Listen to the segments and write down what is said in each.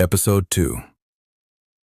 Episode 2.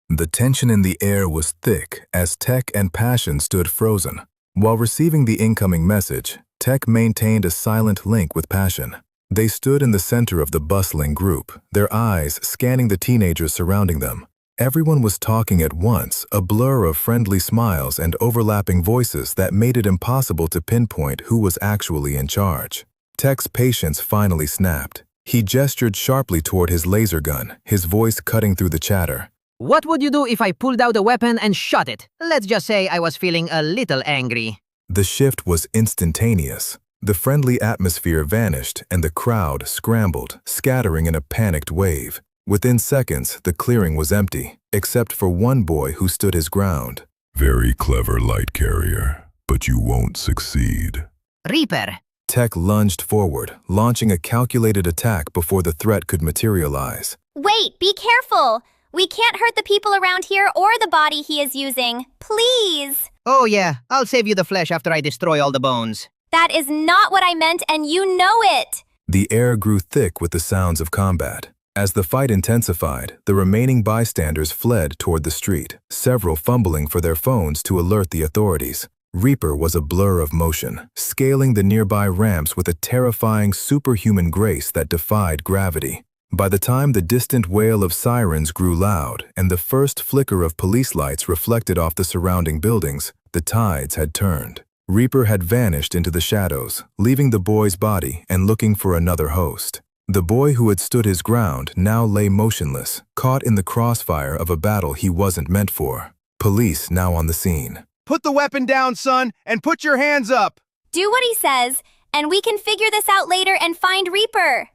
The tension in the air was thick as Tech and Passion stood frozen. While receiving the incoming message, Tech maintained a silent link with Passion. They stood in the center of the bustling group, their eyes scanning the teenagers surrounding them. Everyone was talking at once, a blur of friendly smiles and overlapping voices that made it impossible to pinpoint who was actually in charge. Tech's patience finally snapped. He gestured sharply toward his laser gun, his voice cutting through the chatter. What would you do if I pulled out a weapon and shot it? Let's just say I was feeling a little angry. The shift was instantaneous. The friendly atmosphere vanished and the crowd scrambled, scattering in a panicked wave. Within seconds, the clearing was empty, except for one boy who stood his ground. Very clever, light carrier, but you won't succeed. Reaper! Tech lunged forward, launching a calculated attack before the threat could materialize. Wait, be careful! We can't hurt the people around here or the body he is using. Please! Oh yeah, I'll save you the flesh after I destroy all the bones. That is not what I meant, and you know it! The air grew thick with the sounds of combat. As the fight intensified, the remaining bystanders fled toward the street, several fumbling for their phones to alert the authorities. Reaper was a blur of motion, scaling the nearby ramps with a terrifying superhuman grace that defied gravity. By the time the distant wail of sirens grew loud and the first flicker of police lights reflected off the surrounding buildings, the tides had turned. Reaper had vanished into the shadows, leaving the boy's body and looking for another host. The boy who had stood his ground now lay motionless, caught in the crossfire of a battle he wasn't meant for. Police now on the scene. Put the weapon down, son, and put your hands up! Do what he says, and we can figure this out later and find Reaper.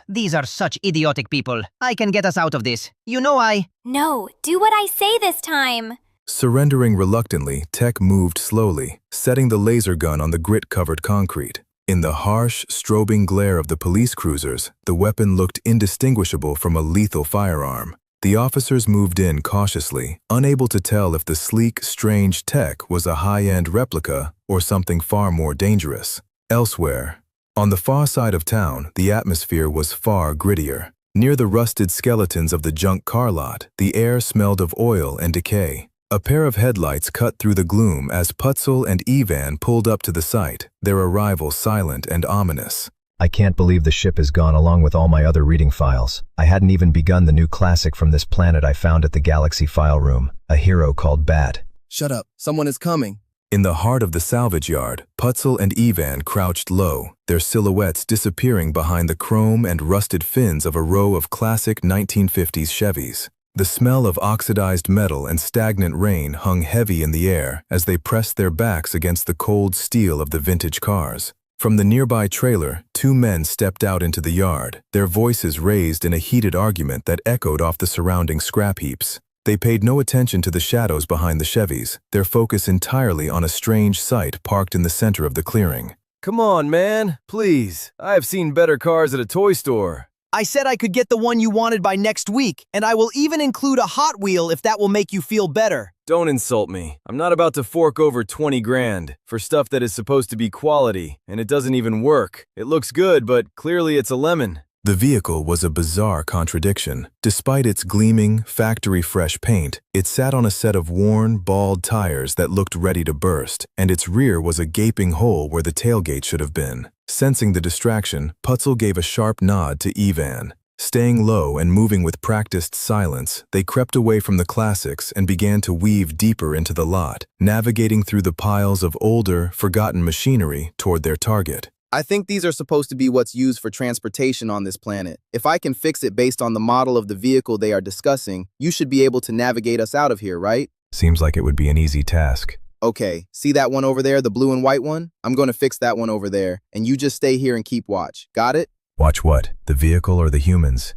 These are such idiotic people. I can get us out of this. You know No, do what I say this time. Surrendering reluctantly, Tech moved slowly, setting the laser gun on the grit-covered concrete. In the harsh, strobing glare of the police cruisers, the weapon looked indistinguishable from a lethal firearm. The officers moved in cautiously, unable to tell if the sleek, strange Tech was a high-end replica or something far more dangerous. Elsewhere, on the far side of town, the atmosphere was far grittier. Near the rusted skeletons of the junk car lot, the air smelled of oil and decay. A pair of headlights cut through the gloom as Putzle and E-Van pulled up to the site, their arrival silent and ominous. I can't believe the ship is gone along with all my other reading files. I hadn't even begun the new classic from this planet I found at the Galaxy file room, A Hero Called Bat. Shut up, someone is coming. In the heart of the salvage yard, Putzle and E-Van crouched low, their silhouettes disappearing behind the chrome and rusted fins of a row of classic 1950s Chevys. The smell of oxidized metal and stagnant rain hung heavy in the air as they pressed their backs against the cold steel of the vintage cars. From the nearby trailer, two men stepped out into the yard, their voices raised in a heated argument that echoed off the surrounding scrap heaps. They paid no attention to the shadows behind the Chevys, their focus entirely on a strange sight parked in the center of the clearing. Come on, man. Please. I have seen better cars at a toy store. I said I could get the one you wanted by next week, and I will even include a Hot Wheel if that will make you feel better. Don't insult me. I'm not about to fork over 20 grand for stuff that is supposed to be quality, and it doesn't even work. It looks good, but clearly it's a lemon. The vehicle was a bizarre contradiction. Despite its gleaming, factory-fresh paint, it sat on a set of worn, bald tires that looked ready to burst, and its rear was a gaping hole where the tailgate should have been. Sensing the distraction, Putzle gave a sharp nod to E-Van. Staying low and moving with practiced silence, they crept away from the classics and began to weave deeper into the lot, navigating through the piles of older, forgotten machinery toward their target. I think these are supposed to be what's used for transportation on this planet. If I can fix it based on the model of the vehicle they are discussing, you should be able to navigate us out of here, right? Seems like it would be an easy task. Okay, see that one over there, the blue and white one? I'm going to fix that one over there, and you just stay here and keep watch. Got it? Watch what? The vehicle or the humans?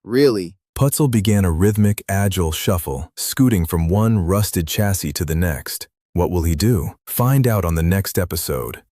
Really? Putzle began a rhythmic, agile shuffle, scooting from one rusted chassis to the next. What will he do? Find out on the next episode.